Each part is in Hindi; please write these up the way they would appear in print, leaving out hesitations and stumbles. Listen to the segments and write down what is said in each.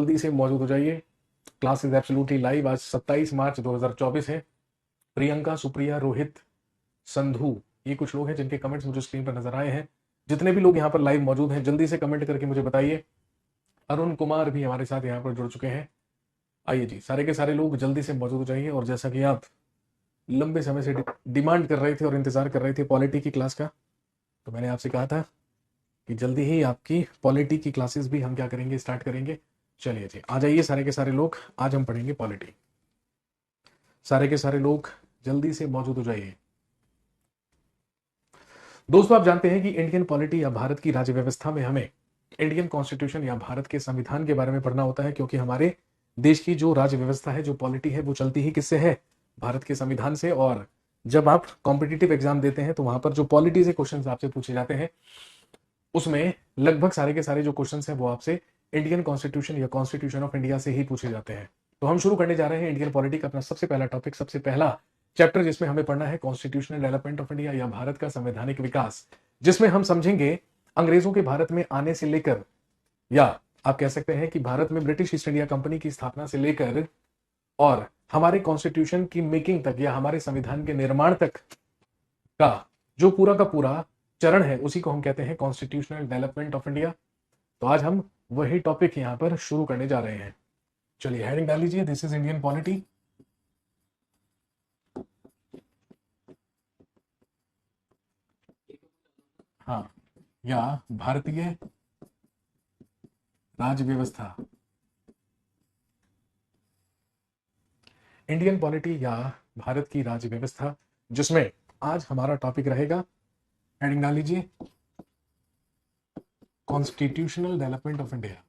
जल्दी से मौजूद हो जाइए। Class is absolutely live. आज 27 मार्च 2024 है। प्रियंका, सुप्रिया, रोहित, संधु, ये कुछ लोग हैं जिनके कमेंट्स मुझे स्क्रीन पर नजर आए हैं। जितने भी लोग यहाँ पर लाइव मौजूद हैं जल्दी से कमेंट करके मुझे बताइए। अरुण कुमार भी हमारे साथ यहाँ पर जुड़ चुके हैं। आइए जी, सारे के सारे लोग जल्दी से मौजूद हो जाइए। और जैसा कि आप लंबे समय से डिमांड कर रहे थे और इंतजार कर रहे थे पॉलिटी की क्लास का, तो मैंने आपसे कहा था कि जल्दी ही आपकी पॉलिटी की क्लासेस भी हम क्या करेंगे, स्टार्ट करेंगे। चलिए जी, आ जाइए सारे के सारे लोग, आज हम पढ़ेंगे पॉलिटी। सारे के सारे लोग जल्दी से मौजूद हो जाइए। दोस्तों, आप जानते हैं कि इंडियन पॉलिटी या भारत की राज्य व्यवस्था में हमें इंडियन कॉन्स्टिट्यूशन या भारत के संविधान के बारे में पढ़ना होता है, क्योंकि हमारे देश की जो राज्य व्यवस्था है, जो पॉलिटी है, वो चलती ही किससे है? भारत के संविधान से। और जब आप कॉम्पिटिटिव एग्जाम देते हैं तो वहां पर जो पॉलिटी से क्वेश्चन आपसे पूछे जाते हैं, उसमें लगभग सारे के सारे जो क्वेश्चन हैं वो आपसे इंडियन कॉन्स्टिट्यूशन या कॉन्स्टिट्यूशन ऑफ इंडिया से ही पूछे जाते हैं। तो हम शुरू करने जा रहे हैं इंडियन पॉलिटी का अपना सबसे पहला टॉपिक, सबसे पहला चैप्टर, जिसमें हमें पढ़ना है कॉन्स्टिट्यूशनल डेवलपमेंट ऑफ इंडिया या भारत का संवैधानिक विकास, जिसमें हम समझेंगे अंग्रेजों के भारत में आने से लेकर, या आप कह सकते हैं कि भारत में ब्रिटिश ईस्ट इंडिया कंपनी की स्थापना से लेकर और हमारे कॉन्स्टिट्यूशन की मेकिंग तक या हमारे संविधान के निर्माण तक का जो पूरा का पूरा चरण है, उसी को हम कहते हैं कॉन्स्टिट्यूशनल डेवलपमेंट ऑफ इंडिया। तो आज हम वही टॉपिक यहां पर शुरू करने जा रहे हैं। चलिए हेडिंग डाल लीजिए, दिस इज इंडियन पॉलिटी। हाँ, या भारतीय राज्य व्यवस्था, इंडियन पॉलिटी या भारत की राज्य व्यवस्था, जिसमें आज हमारा टॉपिक रहेगा, हेडिंग डाल लीजिए, कॉन्स्टिट्यूशनल डेवलपमेंट ऑफ इंडिया।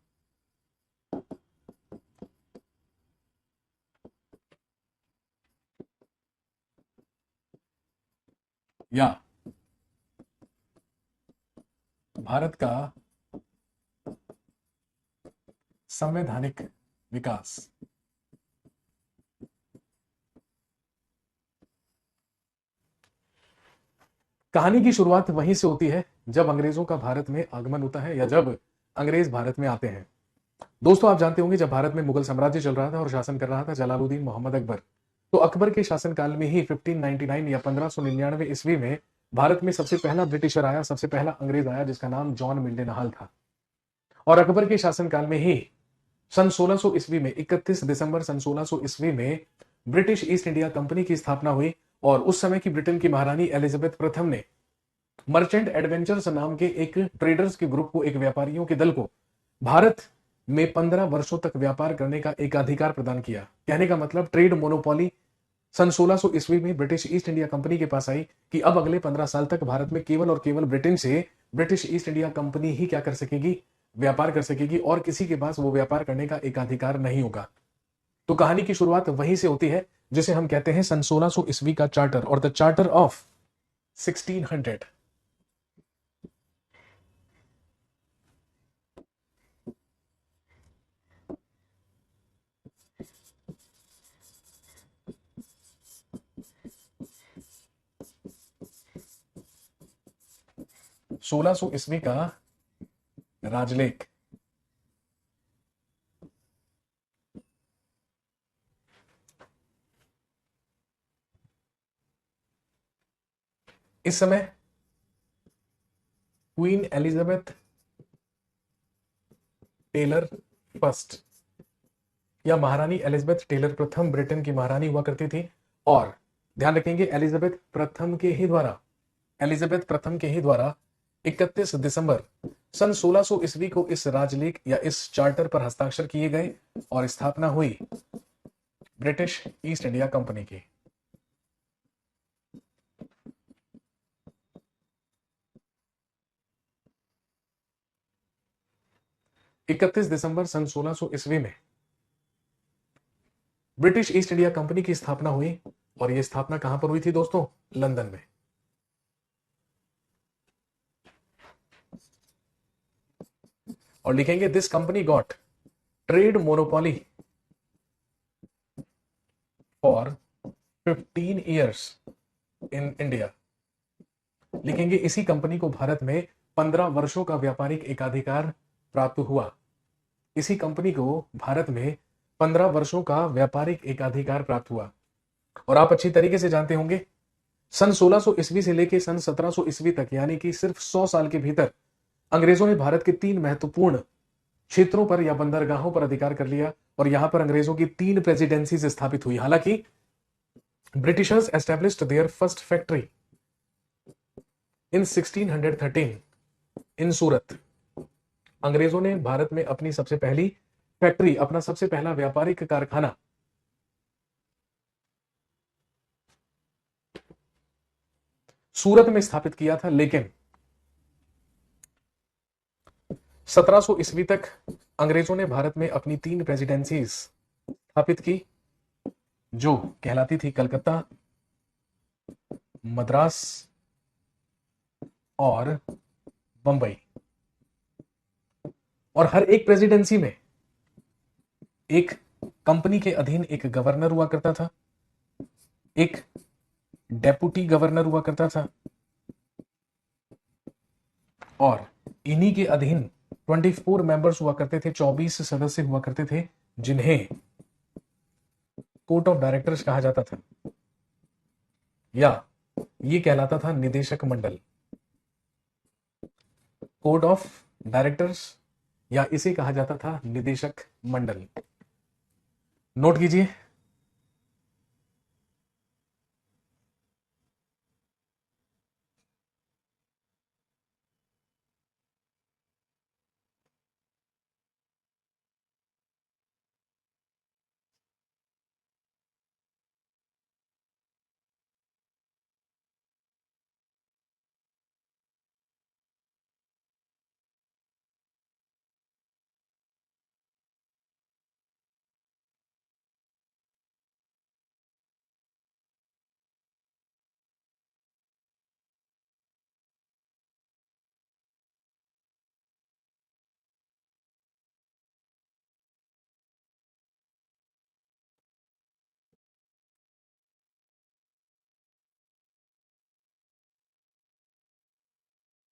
या भारत का संवैधानिक विकास। कहानी की शुरुआत वहीं से होती है जब अंग्रेजों का भारत में आगमन होता है, या जब अंग्रेज भारत में आते हैं। दोस्तों, आप जानते होंगे जब भारत में मुगल साम्राज्य चल रहा था और शासन कर रहा था जलालुद्दीन मोहम्मद अकबर, तो अकबर के शासनकाल में ही 1599 या 1599 ईस्वी में भारत में सबसे पहला ब्रिटिशर आया, सबसे पहला अंग्रेज आया, जिसका नाम जॉन मिंडेनहाल था। और अकबर के शासनकाल में ही सन 1600 ईस्वी में 31 दिसंबर सन 1600 ईस्वी में ब्रिटिश ईस्ट इंडिया कंपनी की स्थापना हुई। और उस समय की ब्रिटेन की महारानी एलिजाबेथ प्रथम ने मर्चेंट एडवेंचर्स नाम के एक ट्रेडर्स के ग्रुप को, एक व्यापारियों के दल को, भारत में 15 वर्षों तक व्यापार करने का एक अधिकार प्रदान किया। कहने का मतलब ट्रेड मोनोपोली सन 1600 ईस्वी में ब्रिटिश ईस्ट इंडिया कंपनी के पास आई कि अब अगले 15 साल तक भारत में केवल और केवल ब्रिटेन से ब्रिटिश ईस्ट इंडिया कंपनी ही क्या कर सकेगी? व्यापार कर सकेगी, और किसी के पास वो व्यापार करने का एक अधिकार नहीं होगा। तो कहानी की शुरुआत वहीं से होती है, जिसे हम कहते हैं सन 1600 ईस्वी का चार्टर, और द चार्टर ऑफ 1600। सोलह सौ ईस्वी का राजलेख। इस समय क्वीन एलिजाबेथ टेलर फर्स्ट या महारानी एलिजाबेथ टेलर प्रथम ब्रिटेन की महारानी हुआ करती थी। और ध्यान रखेंगे, एलिजाबेथ प्रथम के ही द्वारा, एलिजाबेथ प्रथम के ही द्वारा 31 दिसंबर सन 1600 ईस्वी को इस राजलेख या इस चार्टर पर हस्ताक्षर किए गए और स्थापना हुई ब्रिटिश ईस्ट इंडिया कंपनी की। इकतीस दिसंबर सन 1600 ईस्वी में ब्रिटिश ईस्ट इंडिया कंपनी की स्थापना हुई। और यह स्थापना कहां पर हुई थी दोस्तों? लंदन में। और लिखेंगे, this company got trade monopoly for 15 years in India. लिखेंगे, इसी कंपनी को भारत में 15 वर्षों का व्यापारिक एकाधिकार प्राप्त हुआ। इसी कंपनी को भारत में 15 वर्षों का व्यापारिक एकाधिकार प्राप्त हुआ। और आप अच्छी तरीके से जानते होंगे, सन 1600 ईस्वी से लेकर सन 1700 ईस्वी तक, यानी कि सिर्फ 100 साल के भीतर अंग्रेजों ने भारत के 3 महत्वपूर्ण क्षेत्रों पर या बंदरगाहों पर अधिकार कर लिया। और यहां पर अंग्रेजों की 3 प्रेसिडेंसीज स्थापित हुई। हालांकि Britishers established their first factory in 1613 in Surat. अंग्रेजों ने भारत में अपनी सबसे पहली फैक्ट्री, अपना सबसे पहला व्यापारिक कारखाना सूरत में स्थापित किया था। लेकिन 1700 ईस्वी तक अंग्रेजों ने भारत में अपनी 3 प्रेसिडेंसीज स्थापित की, जो कहलाती थी कलकत्ता, मद्रास और बंबई। और हर एक प्रेसिडेंसी में एक कंपनी के अधीन एक गवर्नर हुआ करता था, एक डेप्यूटी गवर्नर हुआ करता था, और इन्हीं के अधीन 24 मेंबर्स हुआ करते थे, 24 सदस्य हुआ करते थे, जिन्हें कोर्ट ऑफ डायरेक्टर्स कहा जाता था, या ये कहलाता था निदेशक मंडल। कोर्ट ऑफ डायरेक्टर्स, या इसे कहा जाता था निदेशक मंडल। नोट कीजिए।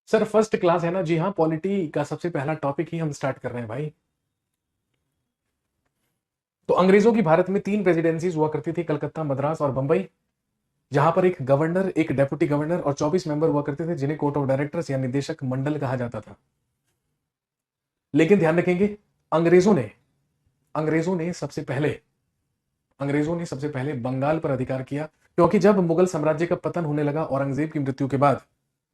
सर फर्स्ट क्लास है ना? जी हाँ, पॉलिटी का सबसे पहला टॉपिक ही हम स्टार्ट कर रहे हैं भाई। तो अंग्रेजों की भारत में 3 प्रेसिडेंसीज हुआ करती थी, कलकत्ता, मद्रास और बंबई, जहां पर एक गवर्नर, एक डेप्यूटी गवर्नर और 24 मेंबर हुआ करते थे, जिन्हें कोर्ट ऑफ डायरेक्टर्स या निदेशक मंडल कहा जाता था। लेकिन ध्यान रखेंगे, अंग्रेजों ने सबसे पहले बंगाल पर अधिकार किया, क्योंकि जब मुगल साम्राज्य का पतन होने लगा औरंगजेब की मृत्यु के बाद,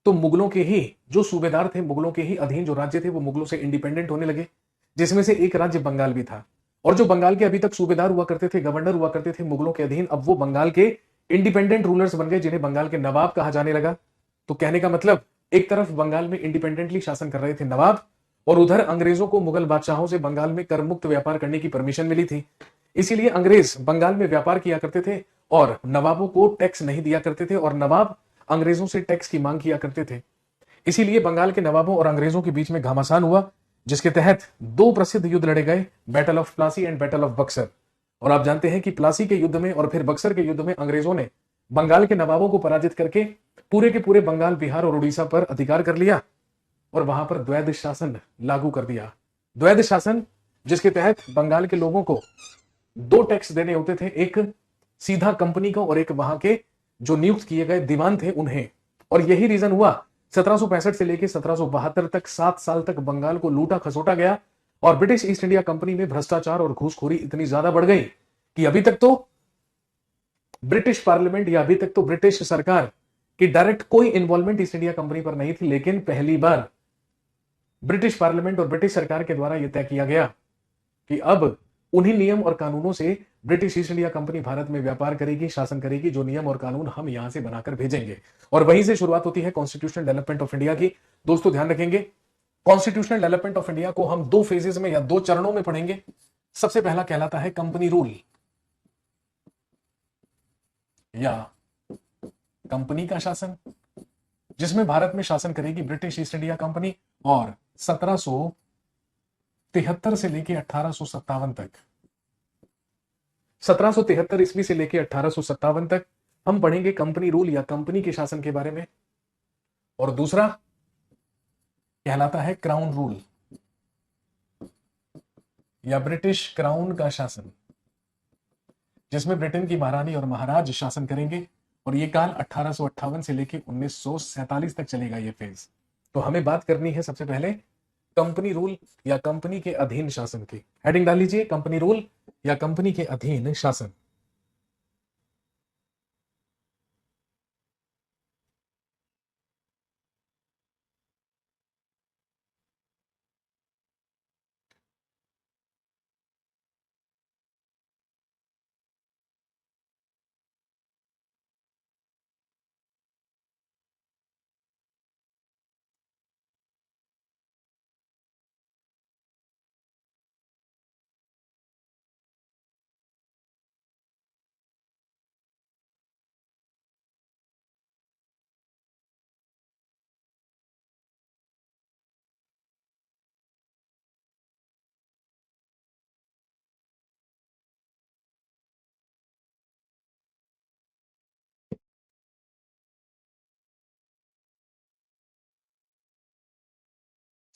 तो मुगलों के ही जो सूबेदार थे, मुगलों के ही अधीन जो राज्य थे, वो मुगलों से इंडिपेंडेंट होने लगे, जिसमें से एक राज्य बंगाल भी था। और जो बंगाल के अभी तक सूबेदार हुआ करते थे, गवर्नर हुआ करते थे मुगलों के अधीन, अब वो बंगाल के इंडिपेंडेंट रूलर्स बन गए, जिन्हें बंगाल के नवाब कहा जाने लगा। तो कहने का मतलब, एक तरफ बंगाल में इंडिपेंडेंटली शासन कर रहे थे नवाब, और उधर अंग्रेजों को मुगल बादशाहों से बंगाल में कर मुक्त व्यापार करने की परमिशन मिली थी। इसीलिए अंग्रेज बंगाल में व्यापार किया करते थे और नवाबों को टैक्स नहीं दिया करते थे, और नवाब अंग्रेजों से टैक्स की मांग किया करते थे। इसीलिए बंगाल के नवाबों और अंग्रेजों के बीच में घमासान हुआ, जिसके तहत 2 प्रसिद्ध युद्ध लड़े गए, battle of Plassey and battle of Buxar. और आप जानते हैं कि प्लासी के युद्ध में और फिर बक्सर के युद्ध में अंग्रेजों ने बंगाल के नवाबों को पराजित करके पूरे के पूरे बंगाल, बिहार और उड़ीसा पर अधिकार कर लिया, और वहां पर द्वैध शासन लागू कर दिया। द्वैध शासन, जिसके तहत बंगाल के लोगों को 2 टैक्स देने होते थे, एक सीधा कंपनी को और एक वहां के जो नियुक्त किए गए दीवान थे उन्हें। और यही रीजन हुआ 1765 से लेकर 1772 तक 7 साल तक बंगाल को लूटा खसोटा गया, और ब्रिटिश ईस्ट इंडिया कंपनी में भ्रष्टाचार और घूसखोरी इतनी ज्यादा बढ़ गई कि अभी तक तो ब्रिटिश पार्लियामेंट या अभी तक तो ब्रिटिश सरकार की डायरेक्ट कोई इन्वॉल्वमेंट ईस्ट इंडिया कंपनी पर नहीं थी। लेकिन पहली बार ब्रिटिश पार्लियामेंट और ब्रिटिश सरकार के द्वारा यह तय किया गया कि अब उन्हीं नियम और कानूनों से British east India company Bharat में व्यापार करेगी, शासन करेगी, जो नियम और कानून हम यहां से बनाकर भेजेंगे। और वहीं से शुरुआत होती है कॉन्स्टिट्यूशनल डेवलपमेंट ऑफ इंडिया की। दोस्तों ध्यान रखेंगे, कॉन्स्टिट्यूशनल डेवलपमेंट ऑफ इंडिया को हम 2 फेजेस में या 2 चरणों में पढ़ेंगे। सबसे पहला कहलाता है कंपनी रूल, या कंपनी का शासन, जिसमें भारत में शासन करेगी ब्रिटिश ईस्ट इंडिया कंपनी। और 1773 से लेकर 1857 तक, 1773 ईस्वी से लेकर 1857 तक हम पढ़ेंगे कंपनी रूल या कंपनी के शासन के बारे में। और दूसरा कहलाता है क्राउन रूल, या ब्रिटिश क्राउन का शासन, जिसमें ब्रिटेन की महारानी और महाराज शासन करेंगे। और ये काल 1858 से लेकर 1947 तक चलेगा ये फेज। तो हमें बात करनी है सबसे पहले कंपनी रूल या कंपनी के अधीन शासन की। हेडिंग डाल लीजिए, कंपनी रूल या कंपनी के अधीन शासन।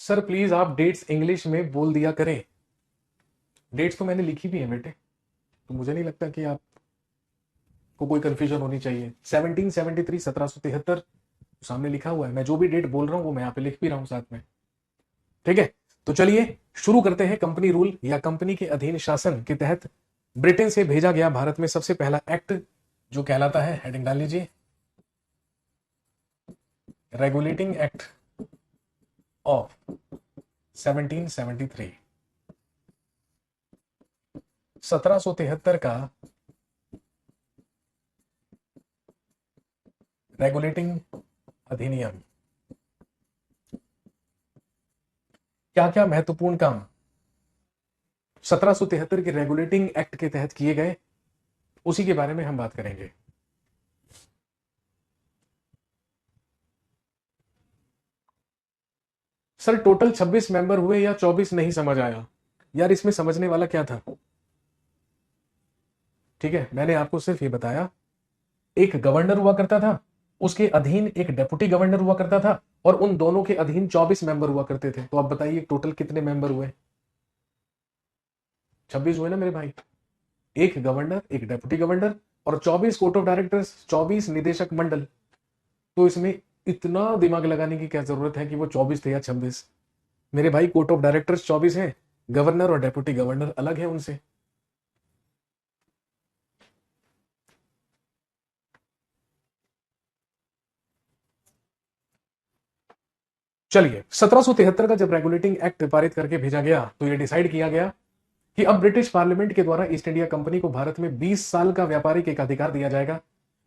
सर प्लीज आप डेट्स इंग्लिश में बोल दिया करें। डेट्स तो मैंने लिखी भी है बेटे, तो मुझे नहीं लगता कि आपको कोई कंफ्यूजन होनी चाहिए। 1773 1773 सामने लिखा हुआ है। मैं जो भी डेट बोल रहा हूं वो मैं यहाँ पे लिख भी रहा हूं साथ में। ठीक है, तो चलिए शुरू करते हैं। कंपनी रूल या कंपनी के अधीन शासन के तहत ब्रिटेन से भेजा गया भारत में सबसे पहला एक्ट जो कहलाता है, हेडिंग डाल लीजिए, रेगुलेटिंग एक्ट ऑफ 1773। 1773 का रेगुलेटिंग अधिनियम। क्या क्या महत्वपूर्ण काम 1773 के रेगुलेटिंग एक्ट के तहत किए गए, उसी के बारे में हम बात करेंगे। सर टोटल 26 मेंबर हुए या 24, नहीं समझ आया यार, इसमें समझने वाला क्या था। ठीक है, मैंने आपको सिर्फ ये बताया, एक गवर्नर हुआ करता था, उसके अधीन एक डेप्यूटी गवर्नर हुआ करता था, और उन दोनों के अधीन 24 मेंबर हुआ करते थे। तो आप बताइए टोटल कितने मेंबर हुए। 26 हुए ना मेरे भाई। एक गवर्नर, एक डेप्यूटी गवर्नर और 24 कोर्ट ऑफ डायरेक्टर्स, 24 निदेशक मंडल। तो इसमें इतना दिमाग लगाने की क्या जरूरत है कि वो 24 थे या 26। मेरे भाई कोर्ट ऑफ डायरेक्टर्स 24 हैं, गवर्नर और डेप्यूटी गवर्नर अलग है उनसे। चलिए 1773 का जब रेगुलेटिंग एक्ट पारित करके भेजा गया तो यह डिसाइड किया गया कि अब ब्रिटिश पार्लियामेंट के द्वारा ईस्ट इंडिया कंपनी को भारत में 20 साल का व्यापारिक एकाधिकार दिया जाएगा,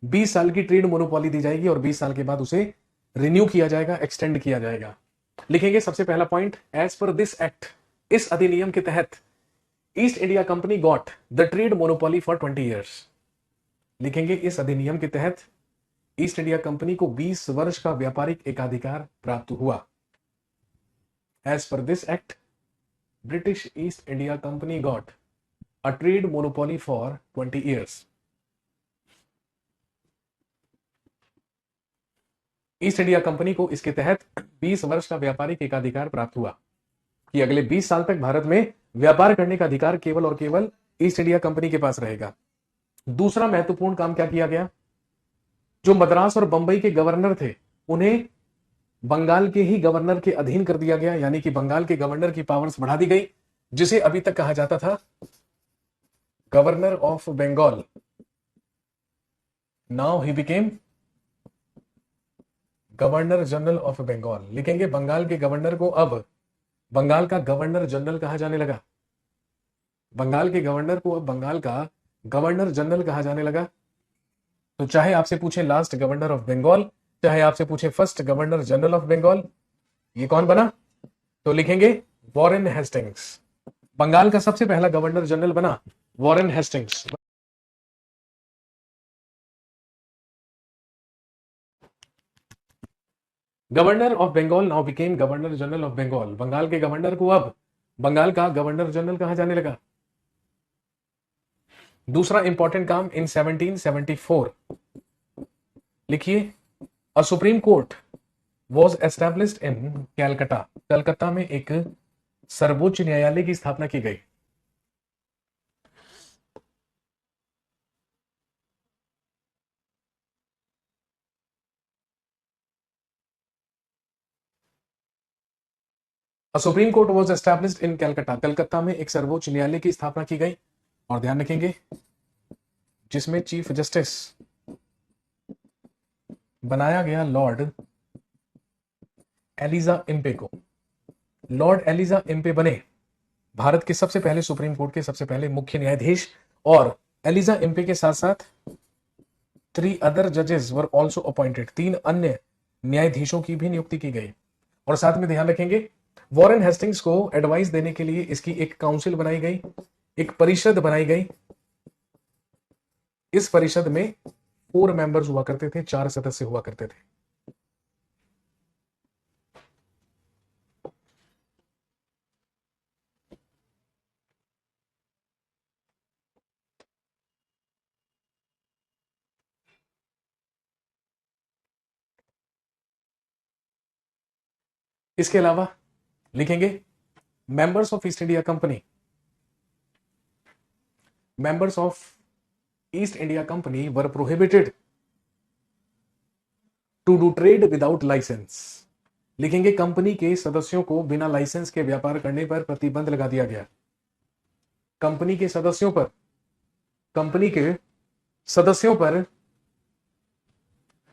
20 साल की ट्रेड मोनोपोली दी जाएगी और 20 साल के बाद उसे रिन्यू किया जाएगा, एक्सटेंड किया जाएगा। लिखेंगे सबसे पहला point, as per this act, इस अधिनियम के तहत East India company got the trade monopoly for 20 years. लिखेंगे इस अधिनियम के तहत ईस्ट इंडिया कंपनी को 20 वर्ष का व्यापारिक एकाधिकार प्राप्त हुआ। As per this act, British East India Company got a trade monopoly for 20 years. East India company को इसके तहत 20 वर्ष का व्यापारिक एकाधिकार प्राप्त हुआ कि अगले 20 साल तक भारत में व्यापार करने का अधिकार केवल और केवल ईस्ट इंडिया कंपनी के पास रहेगा। दूसरा महत्वपूर्ण काम क्या किया गया, जो मद्रास और बंबई के गवर्नर थे उन्हें बंगाल के ही गवर्नर के अधीन कर दिया गया, यानी कि बंगाल के गवर्नर की पावर्स बढ़ा दी गई, जिसे अभी तक कहा जाता था governor of Bengal. Now he became governor general of Bengal. लिखेंगे बंगाल के गवर्नर को अब बंगाल का गवर्नर जनरल कहा जाने लगा। बंगाल के गवर्नर को अब बंगाल का गवर्नर जनरल कहा जाने लगा। तो चाहे आपसे पूछे लास्ट गवर्नर ऑफ बंगाल, चाहे आपसे पूछे first governor general of Bengal, ये कौन बना, तो लिखेंगे वॉरेन हेस्टिंग्स। बंगाल का सबसे पहला गवर्नर जनरल बना Warren Hastings. Governor of Bengal now became governor general of Bengal. Bengal के गवर्नर को अब बंगाल का गवर्नर जनरल कहा जाने लगा। दूसरा इंपॉर्टेंट काम, इन 1774 लिखिए, अ supreme court was established in Calcutta. Calcutta में एक सर्वोच्च न्यायालय की स्थापना की गई। Supreme court was established in Calcutta, Calcutta में एक सर्वोच्च न्यायालय की स्थापना की गई। और ध्यान रखेंगे जिसमें चीफ जस्टिस बनाया गया लॉर्ड एलिजा इम्पे को। लॉर्ड एलिजा इम्पे बने भारत के सबसे पहले सुप्रीम कोर्ट के सबसे पहले मुख्य न्यायाधीश। और एलिजा इम्पे के साथ साथ 3 अदर जजेस वर आल्सो अपॉइंटेड, 3 अन्य न्यायाधीशों की भी नियुक्ति की गई। और साथ में ध्यान रखेंगे वॉरेन हेस्टिंग्स को एडवाइस देने के लिए इसकी एक काउंसिल बनाई गई, एक परिषद बनाई गई। इस परिषद में 4 मेंबर्स हुआ करते थे, 4 सदस्य हुआ करते थे। इसके अलावा लिखेंगे members of East India company, members of East India company were prohibited to do trade without license. लिखेंगे कंपनी के सदस्यों को बिना लाइसेंस के व्यापार करने पर प्रतिबंध लगा दिया गया। कंपनी के सदस्यों पर, कंपनी के सदस्यों पर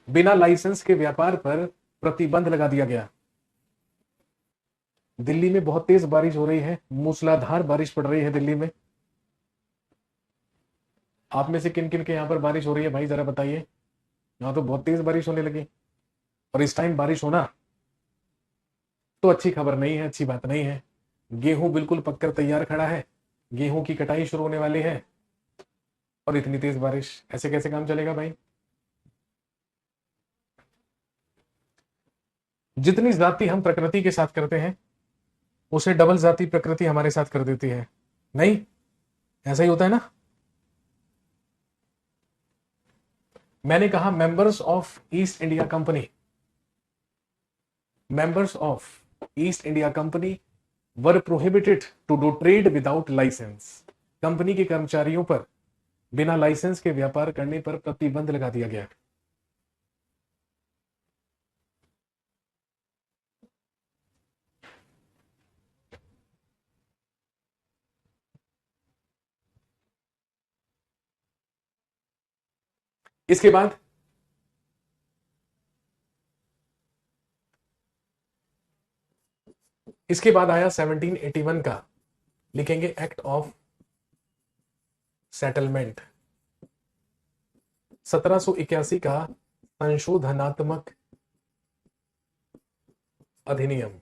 बिना लाइसेंस के व्यापार पर प्रतिबंध लगा दिया गया। दिल्ली में बहुत तेज बारिश हो रही है, मूसलाधार बारिश पड़ रही है दिल्ली में। आप में से किन किन के यहां पर बारिश हो रही है भाई, जरा बताइए। यहां तो बहुत तेज बारिश होने लगी। और इस टाइम बारिश होना तो अच्छी खबर नहीं है, अच्छी बात नहीं है। गेहूं बिल्कुल पककर तैयार खड़ा है, गेहूं की कटाई शुरू होने वाली है, और इतनी तेज बारिश, ऐसे कैसे काम चलेगा भाई। जितनी जाति हम प्रकृति के साथ करते हैं उसे डबल जाति प्रकृति हमारे साथ कर देती है। नहीं, ऐसा ही होता है ना। मैंने कहा members of East India company, members of East India company were prohibited to do trade without license. कंपनी के कर्मचारियों पर बिना लाइसेंस के व्यापार करने पर प्रतिबंध लगा दिया गया। इसके बाद आया 1781 का, लिखेंगे एक्ट ऑफ सेटलमेंट। 1781 का संशोधनात्मक अधिनियम।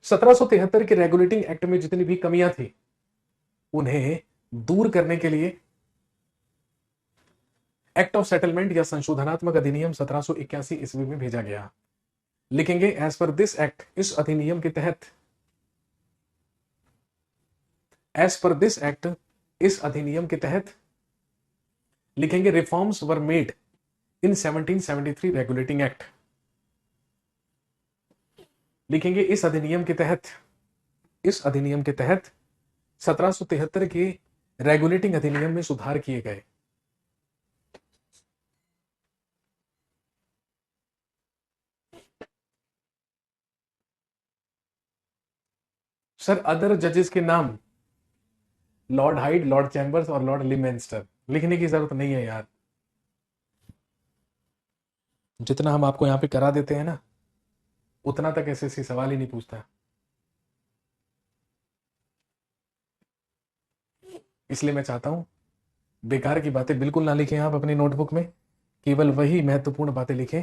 (1773) के रेगुलेटिंग एक्ट में जितनी भी कमियां थी उन्हें दूर करने के लिए एक्ट ऑफ सेटलमेंट या संशोधनात्मक अधिनियम 1781 ईस्वी में भेजा गया। लिखेंगे एज पर दिस एक्ट, इस अधिनियम के तहत, एज पर दिस एक्ट, इस अधिनियम के तहत, लिखेंगे reforms were made in 1773 regulating act. लिखेंगे इस अधिनियम के तहत, इस अधिनियम के तहत 1773 के रेगुलेटिंग अधिनियम में सुधार किए गए। सर अदर जजेस के नाम लॉर्ड हाइड, लॉर्ड चैम्बर्स और लॉर्ड लिमेंस्टर। लिखने की जरूरत नहीं है यार, जितना हम आपको यहां पे करा देते हैं ना उतना तक एसएससी सवाल ही नहीं पूछता। इसलिए मैं चाहता हूं बेकार की बातें बिल्कुल ना लिखें आप अपनी नोटबुक में, केवल वही महत्वपूर्ण बातें लिखें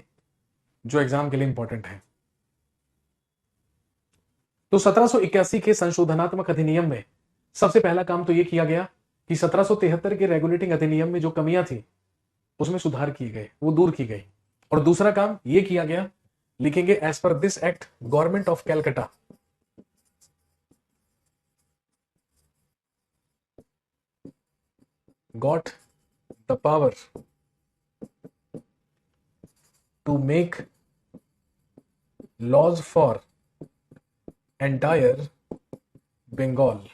जो एग्जाम के लिए इंपॉर्टेंट है। तो 1781 के संशोधनात्मक अधिनियम में सबसे पहला काम तो यह किया गया कि 1773 के रेगुलेटिंग अधिनियम में जो कमियां थी उसमें सुधार किए गए, वो दूर की गई। और दूसरा काम यह किया गया, लिखेंगे as per this act government of Calcutta got the power to make laws for entire Bengal.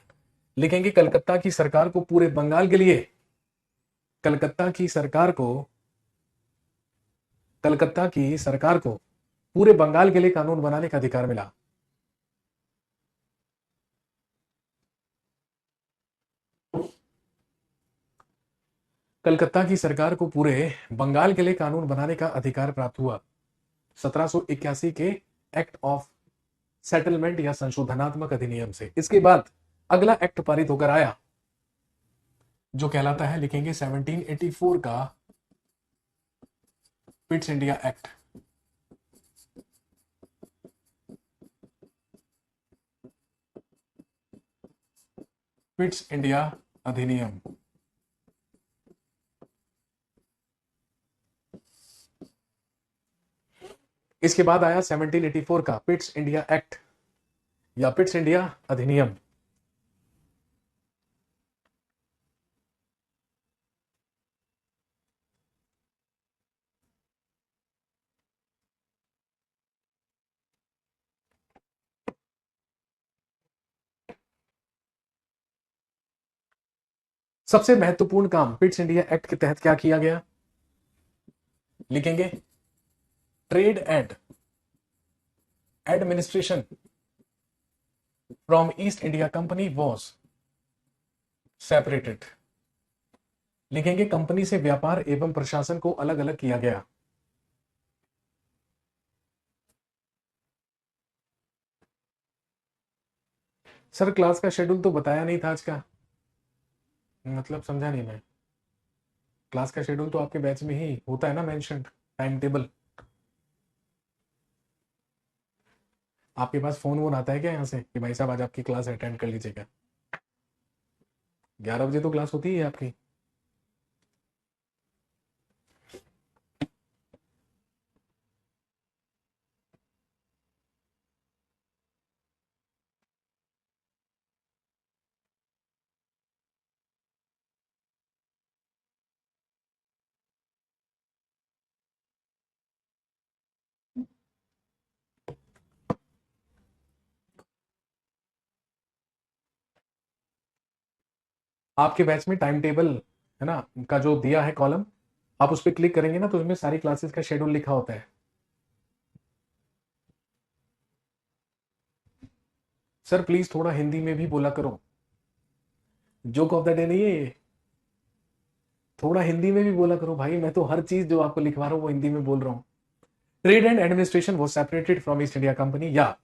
लिखेंगे कलकत्ता की सरकार को पूरे बंगाल के लिए, कलकत्ता की सरकार को कलकत्ता की सरकार को पूरे बंगाल के लिए कानून बनाने का अधिकार मिला? कलकत्ता की सरकार को पूरे बंगाल के लिए कानून बनाने का अधिकार प्राप्त हुआ 1781 के एक्ट ऑफ सेटलमेंट या संशोधनात्मक अधिनियम से। इसके बाद अगला एक्ट पारित होकर आया जो कहलाता है, लिखेंगे 1784 का Pitt's India act. Pitt's India अधिनियम। इसके बाद आया 1784 का पिट्स इंडिया एक्ट या पिट्स इंडिया अधिनियम। सबसे महत्वपूर्ण काम पिट्स इंडिया एक्ट के तहत क्या किया गया? लिखेंगे trade and administration from east India company was separated. लिखेंगे कंपनी से व्यापार एवं प्रशासन को अलग अलग किया गया। सर क्लास का शेड्यूल तो बताया नहीं था आज का, मतलब समझा नहीं मैं। क्लास का शेड्यूल तो आपके बैच में ही होता है ना मेंशन, टाइम टेबल। आपके पास फोन वोन आता है क्या यहाँ से कि भाई साहब आज आपकी क्लास अटेंड कर लीजिएगा? 11 बजे तो क्लास होती है आपकी। आपके बैच में टाइम टेबल है ना का जो दिया है कॉलम, आप उस पर क्लिक करेंगे ना तो उसमें सारी क्लासेस का शेड्यूल लिखा होता है। सर प्लीज थोड़ा हिंदी में भी बोला करो। जोक ऑफ द डे नहीं है ये, थोड़ा हिंदी में भी बोला करो भाई। मैं तो हर चीज जो आपको लिखवा रहा हूँ वो हिंदी में बोल रहा हूँ। ट्रेड एंड एडमिनिस्ट्रेशन वो separated from east India company, या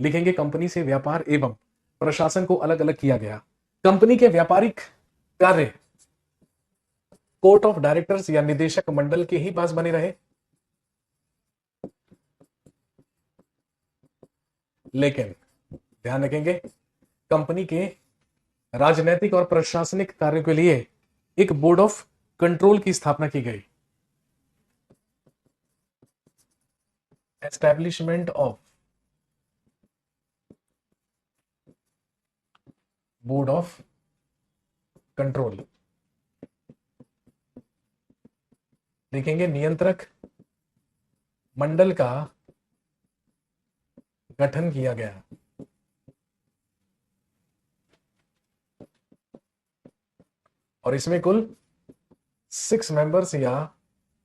लिखेंगे कंपनी से व्यापार एवं प्रशासन को अलग अलग किया गया। कंपनी के व्यापारिक कार्य कोर्ट ऑफ डायरेक्टर्स या निदेशक मंडल के ही पास बने रहे, लेकिन ध्यान रखेंगे कंपनी के राजनीतिक और प्रशासनिक कार्यों के लिए एक बोर्ड ऑफ कंट्रोल की स्थापना की गई। Establishment of board of control. देखेंगे नियंत्रक मंडल का गठन किया गया। और इसमें कुल 6 मेंबर्स या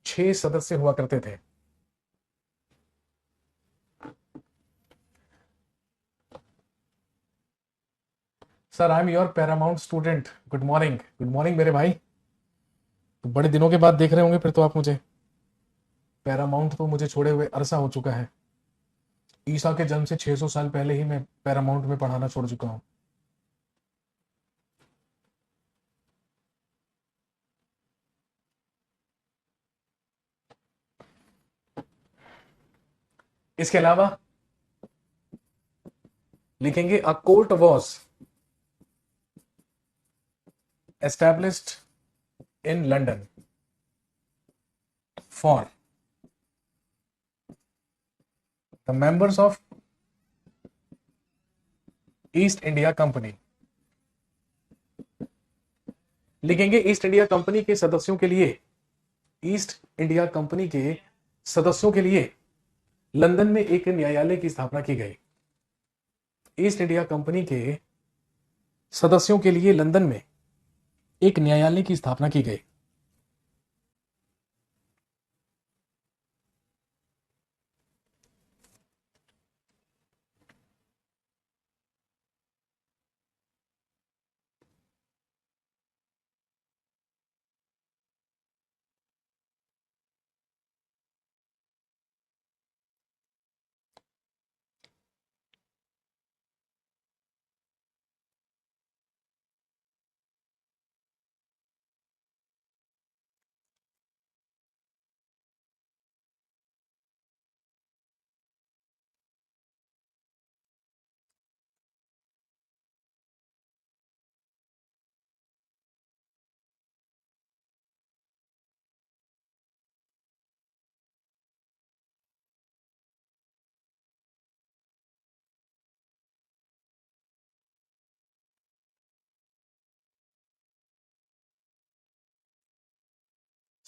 6 सदस्य हुआ करते थे। Sir I am your Paramount student, good morning. Good morning मेरे भाई। तो बड़े दिनों के बाद देख रहे होंगे फिर तो आप मुझे। पैरामाउंट तो मुझे छोड़े हुए अरसा हो चुका है। ईसा के जन्म से 600 साल पहले ही मैं पैरामाउंट में पढ़ाना छोड़ चुका हूं। इसके अलावा लिखेंगे a court was established in London for the members of East India company. लिखेंगे ईस्ट इंडिया कंपनी के सदस्यों के लिए, ईस्ट इंडिया कंपनी के सदस्यों के लिए लंदन में एक न्यायालय की स्थापना की गई। ईस्ट इंडिया कंपनी के सदस्यों के लिए लंदन में एक न्यायालय की स्थापना की गई।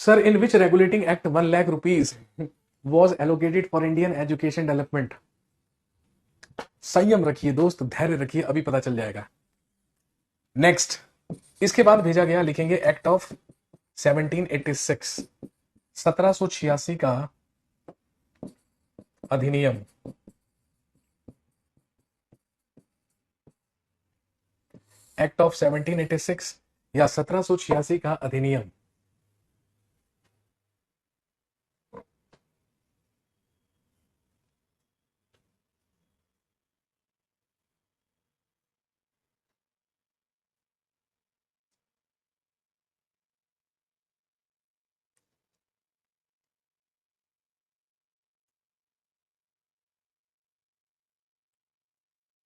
Sir in which regulating act 1 lakh rupees was allocated for Indian education development? संयम रखिए दोस्त, धैर्य रखिए, अभी पता चल जाएगा। नेक्स्ट, इसके बाद भेजा गया, लिखेंगे एक्ट ऑफ 1786, 1786 का अधिनियम। एक्ट ऑफ 1786 या 1786 का अधिनियम।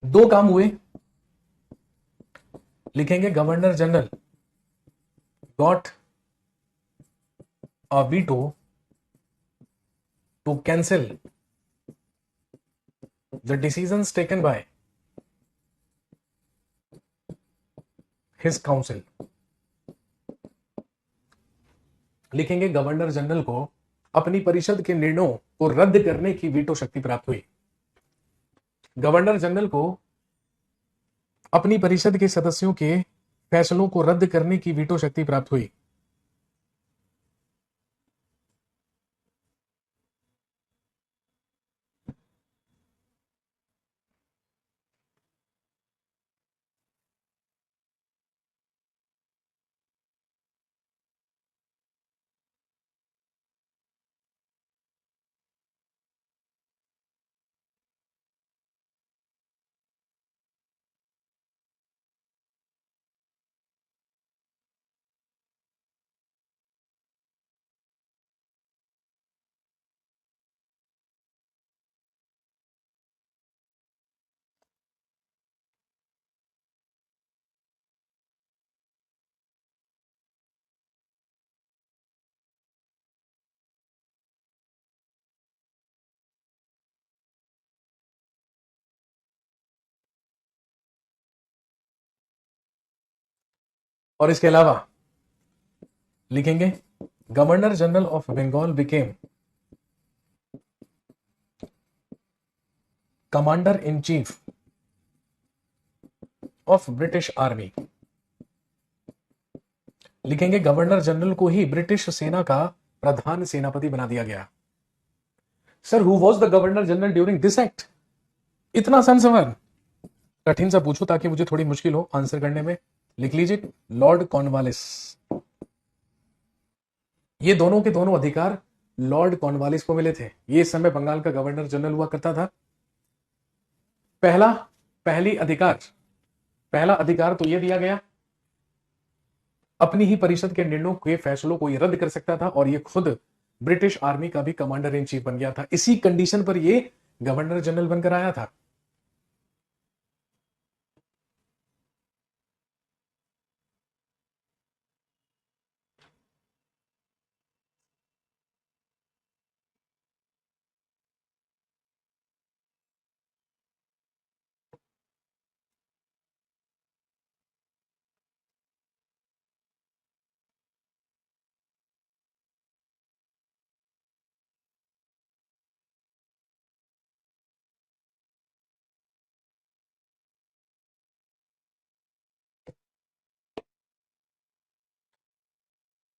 दो काम हुए, लिखेंगे governor general got a veto to cancel the decisions taken by his council. लिखेंगे गवर्नर जनरल को अपनी परिषद के निर्णयों को रद्द करने की वीटो शक्ति प्राप्त हुई। गवर्नर जनरल को अपनी परिषद के सदस्यों के फैसलों को रद्द करने की वीटो शक्ति प्राप्त हुई। और इसके अलावा लिखेंगे governor general of Bengal became commander in chief of British army. लिखेंगे गवर्नर जनरल को ही ब्रिटिश सेना का प्रधान सेनापति बना दिया गया। Sir who was the governor general during this act? इतना आसान सवाल, कठिन सा पूछो ताकि मुझे थोड़ी मुश्किल हो आंसर करने में। लिख लीजिए लॉर्ड कॉर्नवालिस। ये दोनों के दोनों अधिकार लॉर्ड कॉर्नवालिस को मिले थे। ये इस समय बंगाल का गवर्नर जनरल हुआ करता था। पहला अधिकार तो यह दिया गया, अपनी ही परिषद के निर्णयों के फैसलों को ये रद्द कर सकता था और ये खुद ब्रिटिश आर्मी का भी कमांडर इन चीफ बन गया था। इसी कंडीशन पर ये गवर्नर जनरल बनकर आया था।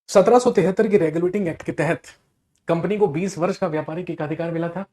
सत्रह सौ तिहत्तर की रेगुलेटिंग एक्ट के तहत कंपनी को 20 वर्ष का व्यापारिक एकाधिकार मिला था।